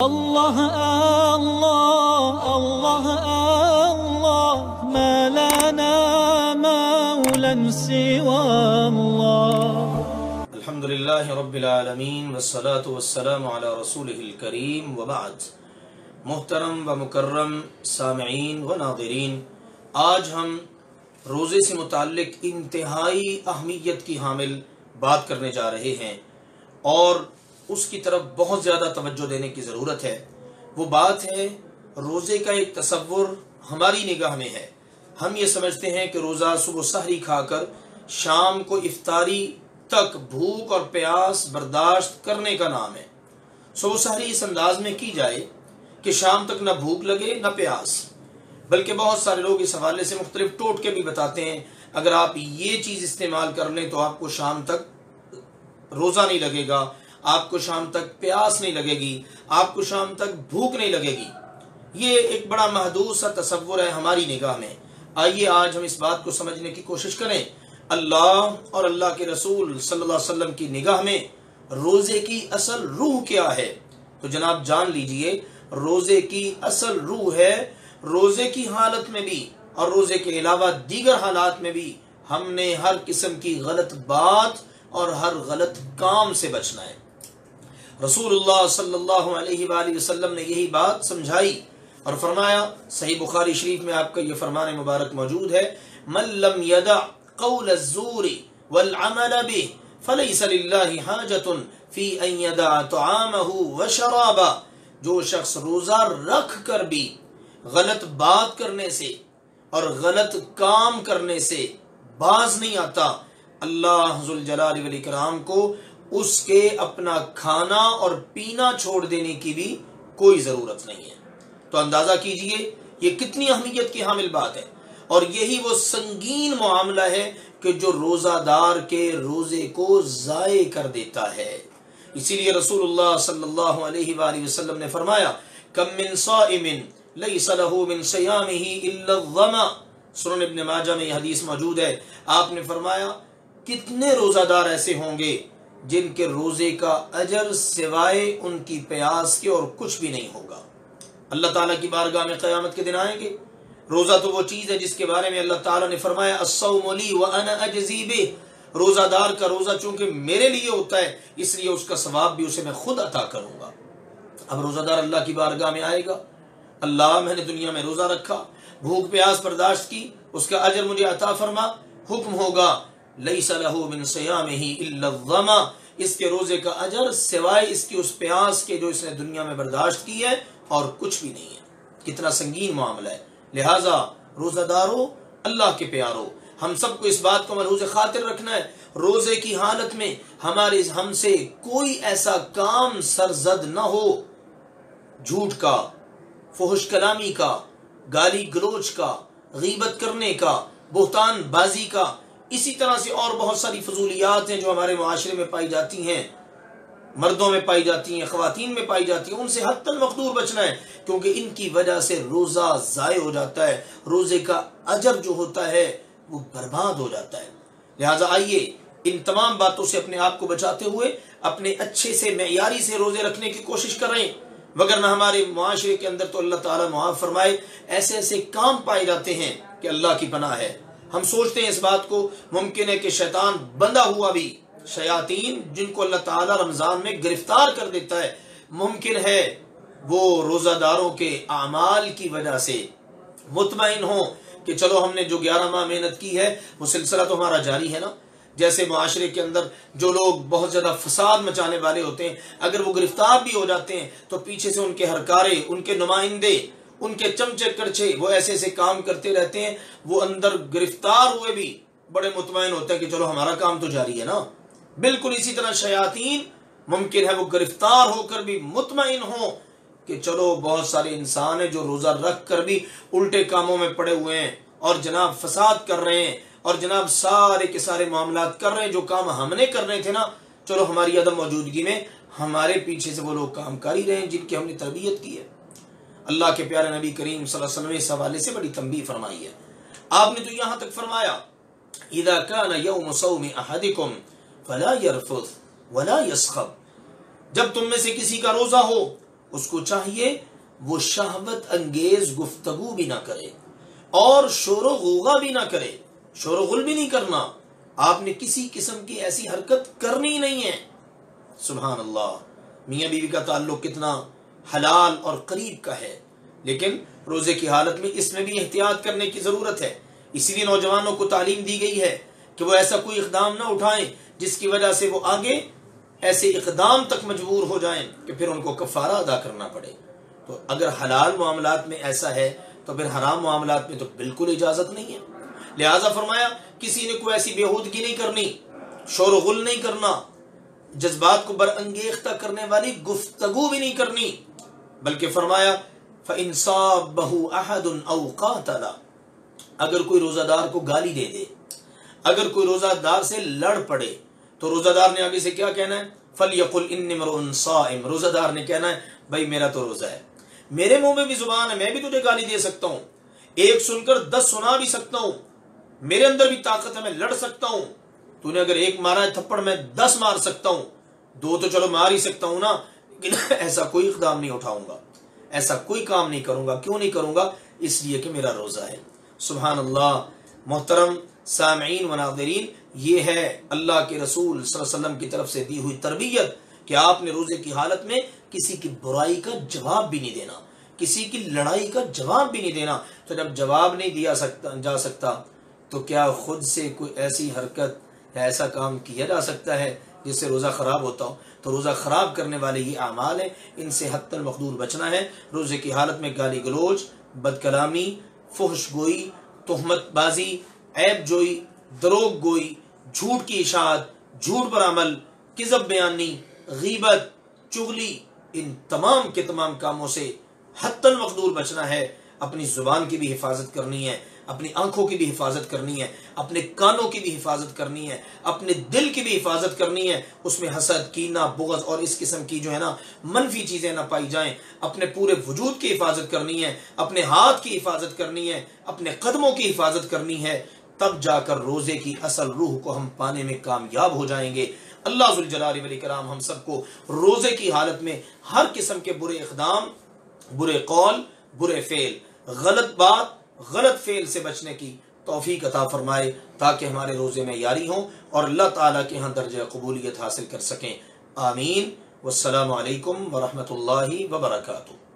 الله الله الله الله ما لنا مولا سوى الله. الحمد لله رب العالمين والصلاة والسلام على رسوله الكريم وبعد. محترم و مکرم سامعین و ناظرین، آج ہم روزے سے متعلق انتہائی اہمیت کی حامل بات کرنے جا رہے ہیں اور اس کی طرف بہت زیادہ توجہ دینے کی ضرورت ہے۔ وہ بات ہے روزے کا ایک تصور ہماری نگاہ میں ہے۔ ہم یہ سمجھتے ہیں کہ روزہ صبح سحری کھا کر شام کو افطاری تک بھوک اور پیاس برداشت کرنے کا نام ہے۔ صبح سحری اس انداز میں کی جائے کہ شام تک نہ بھوک لگے نہ پیاس، بلکہ بہت سارے لوگ اس حوالے سے مختلف ٹوٹکے بھی بتاتے ہیں، اگر آپ یہ چیز استعمال کر لیں تو آپ کو شام تک روزہ نہیں لگے گا، آپ کو شام تک پیاس نہیں لگے گی، آپ کو شام تک بھوک نہیں لگے گی۔ یہ ایک بڑا محدود سا تصور ہے ہماری نگاہ میں۔ آئیے آج ہم اس بات کو سمجھنے کی کوشش کریں، اللہ اور اللہ کے رسول صلی اللہ علیہ وسلم کی نگاہ میں روزے کی اصل روح کیا ہے۔ تو جناب جان لیجئے، روزے کی اصل روح ہے روزے کی حالت میں بھی اور روزے کے علاوہ دیگر حالات میں بھی ہم نے ہر قسم کی غلط بات اور ہر غلط کام سے بچنا ہے۔ رسول اللہ صلی اللہ علیہ وآلہ وسلم نے یہی بات سمجھائی اور فرمایا، صحیح بخاری شریف میں آپ کا یہ فرمان مبارک موجود ہے، من لم يدع قول الزور والعمل به فليس لله حاجة في ان يدع طعامه وشرابه۔ جو شخص روزہ رکھ کر بھی غلط بات کرنے سے اور غلط کام کرنے سے باز نہیں آتا، اللہ ذوالجلال والاکرام کو اس کے اپنا کھانا اور پینا چھوڑ دینے کی بھی کوئی ضرورت نہیں ہے۔ تو اندازہ کیجئے یہ کتنی اہمیت کی حامل بات ہے، اور یہی وہ سنگین معاملہ ہے کہ جو روزہ دار کے روزے کو ضائع کر دیتا ہے۔ اسی لیے رسول اللہ صلی اللہ علیہ وآلہ وسلم نے فرمایا، کم من صائم لیس له من صیامه الا الظما۔ سنن ابن ماجہ میں یہ حدیث موجود ہے۔ آپ نے فرمایا کتنے روزہ دار ایسے ہوں گے جن کے روزے کا اجر سوائے ان کی پیاس کے اور کچھ بھی نہیں ہوگا۔ اللہ تعالیٰ کی بارگاہ میں قیامت کے دن آئیں گے۔ روزہ تو وہ چیز ہے جس کے بارے میں اللہ تعالیٰ نے فرمایا، الصوم لی وانا اجزی بہ۔ روزہ دار کا روزہ چونکہ میرے لیے ہوتا ہے، اس لیے اس کا ثواب بھی اسے میں خود عطا کروں گا۔ اب روزہ دار اللہ کی بارگاہ میں آئے گا، اللہ میں نے دنیا میں روزہ رکھا، بھوک پیاس برداشت کی، اس کا اجر مجھے عطا فرما۔ حکم ہوگا لیس لہ من صیامہ الا الظما، اس کے روزے کا اجر سوائے اس کی اس پیاس کے جو اس نے دنیا میں برداشت کی ہے اور کچھ بھی نہیں ہے۔ کتنا سنگین معاملہ ہے۔ لہٰذا روزہ دارو، اللہ کے پیارو، ہم سب کو اس بات کو ملحوظ خاطر رکھنا ہے، روزے کی حالت میں ہم سے کوئی ایسا کام سرزد نہ ہو، جھوٹ کا، فحش کلامی کا، گالی گلوچ کا، غیبت کرنے کا، بہتان بازی کا، اسی طرح سے اور بہت ساری فضولیات ہیں جو ہمارے معاشرے میں پائی جاتی ہیں، مردوں میں پائی جاتی ہیں، خواتین میں پائی جاتی ہیں، ان سے حتاً مقدور بچنا ہے، کیونکہ ان کی وجہ سے روزہ ضائع ہو جاتا ہے، روزے کا اجر جو ہوتا ہے وہ برباد ہو جاتا ہے۔ لہٰذا آئیے ان تمام باتوں سے اپنے آپ کو بچاتے ہوئے اپنے اچھے سے معیاری سے روزے رکھنے کی کوشش کریں، وگرنہ ہمارے معاشرے کے اندر تو اللہ تعالیٰ معاف فرمائے ایسے ایسے کام پائے جاتے ہیں کہ اللہ کی پناہ ہے۔ ہم سوچتے ہیں اس بات کو، ممکن ہے کہ شیطان بندہ ہوا بھی، شیاطین جن کو اللہ تعالیٰ رمضان میں گرفتار کر دیتا ہے، ممکن ہے وہ روزہ داروں کے اعمال کی وجہ سے مطمئن ہوں کہ چلو ہم نے جو 11 ماہ محنت کی ہے وہ سلسلہ تو ہمارا جاری ہے نا۔ جیسے معاشرے کے اندر جو لوگ بہت زیادہ فساد مچانے والے ہوتے ہیں، اگر وہ گرفتار بھی ہو جاتے ہیں تو پیچھے سے ان کے ہرکارے، ان کے نمائندے، ان کے چمچے کرچے وہ ایسے ایسے کام کرتے رہتے ہیں، وہ اندر گرفتار ہوئے بھی بڑے مطمئن ہوتے ہیں کہ چلو ہمارا کام تو جاری ہے نا۔ بالکل اسی طرح شیاطین ممکن ہے وہ گرفتار ہو کر بھی مطمئن ہوں کہ چلو بہت سارے انسان ہیں جو روزہ رکھ کر بھی الٹے کاموں میں پڑے ہوئے ہیں اور جناب فساد کر رہے ہیں اور جناب سارے کے سارے معاملات کر رہے ہیں جو کام ہم نے کرنے تھے نا، چلو ہماری عدم موجودگی میں ہمارے پیچھے سے وہ لوگ کام کر ہی رہے ہیں جن کی ہم نے تربیت کی ہے۔ اللہ کے پیارے نبی کریم صلی اللہ علیہ وسلم نے اس حوالے سے بڑی تنبیہ فرمائی ہے۔ آپ نے تو یہاں تک فرمایا، اذا كان يوم صوم احدكم فلا يرفث ولا يسخب، جب تم میں سے کسی کا روزہ ہو اس کو چاہیے وہ شہوت انگیز گفتگو بھی نہ کرے اور شور و غوغا بھی نہ کرے، شور و غل بھی نہیں کرنا، آپ نے کسی قسم کی ایسی حرکت کرنی نہیں ہے۔ سبحان اللہ، میاں بیوی کا تعلق کتنا حلال اور قریب کا ہے، لیکن روزے کی حالت میں اس میں بھی احتیاط کرنے کی ضرورت ہے۔ اسی لیے نوجوانوں کو تعلیم دی گئی ہے کہ وہ ایسا کوئی اقدام نہ اٹھائیں جس کی وجہ سے وہ آگے ایسے اقدام تک مجبور ہو جائیں کہ پھر ان کو کفارہ ادا کرنا پڑے۔ تو اگر حلال معاملات میں ایسا ہے تو پھر حرام معاملات میں تو بالکل اجازت نہیں ہے۔ لہذا فرمایا کسی نے کوئی ایسی بےہودگی نہیں کرنی، شور و غل نہیں کرنا، جذبات کو برانگیختہ کرنے والی گفتگو بھی نہیں کرنی، بلکہ فرمایا فَإِن صَابَّهُ أَحَدٌ أَوْ قَاتَلَ، اگر کوئی روزہ دار کو گالی دے دے، اگر کوئی روزہ دار سے لڑ پڑے تو روزہ دار نے آگے سے کیا کہنا ہے؟ فَلْيَقُلْ إِنِّي امْرُؤٌ صَائِمٌ، روزہ دار نے کہنا ہے بھائی میرا تو روزہ ہے، میرے منہ میں بھی زبان ہے، میں بھی تجھے گالی دے سکتا ہوں، ایک سن کر 10 سنا بھی سکتا ہوں، میرے اندر بھی طاقت ہے، میں لڑ سکتا ہوں، تو نے اگر ایک مارا ہے تھپڑ میں 10 مار سکتا ہوں، 2 تو چلو مار ہی سکتا ہوں نا، لیکن ایسا کوئی اقدام نہیں اٹھاؤں گا، ایسا کوئی کام نہیں کروں گا۔ کیوں نہیں کروں گا؟ اس لیے کہ میرا روزہ ہے۔ سبحان اللہ۔ محترم سامعین و ناظرین، یہ ہے اللہ کے رسول صلی اللہ علیہ وسلم کی طرف سے دی ہوئی تربیت کہ آپ نے روزے کی حالت میں کسی کی برائی کا جواب بھی نہیں دینا، کسی کی لڑائی کا جواب بھی نہیں دینا۔ تو جب جواب نہیں دیا جا سکتا تو کیا خود سے کوئی ایسی حرکت یا ایسا کام کیا جا سکتا ہے جس سے روزہ خراب ہوتا ہو؟ تو روزہ خراب کرنے والے یہ اعمال ہیں، ان سے حتی المقدور بچنا ہے۔ روزے کی حالت میں گالی گلوچ، بد کلامی، فحش گوئی، تہمت بازی، عیب جوئی، دروغ گوئی، جھوٹ کی اشاعت، جھوٹ پر عمل، کذب بیانی، غیبت، چغلی، ان تمام کے تمام کاموں سے حتی المقدور بچنا ہے۔ اپنی زبان کی بھی حفاظت کرنی ہے، اپنی آنکھوں کی بھی حفاظت کرنی ہے، اپنے کانوں کی بھی حفاظت کرنی ہے، اپنے دل کی بھی حفاظت کرنی ہے، اس میں حسد، کینہ، بغض اور اس قسم کی جو ہے نا منفی چیزیں نہ پائی جائیں۔ اپنے پورے وجود کی حفاظت کرنی ہے، اپنے ہاتھ کی حفاظت کرنی ہے، اپنے قدموں کی حفاظت کرنی ہے، تب جا کر روزے کی اصل روح کو ہم پانے میں کامیاب ہو جائیں گے۔ اللہ ذوالجلال والاکرام ہم سب کو روزے کی حالت میں ہر قسم کے برے اقدام، برے قول، برے فعل، غلط بات، غلط فعل سے بچنے کی توفیق عطا فرمائے، تاکہ ہمارے روزے میں یاری ہوں اور اللہ تعالیٰ کے ہاں درجہ قبولیت حاصل کر سکیں۔ آمین۔ والسلام علیکم ورحمۃ اللہ وبرکاتہ۔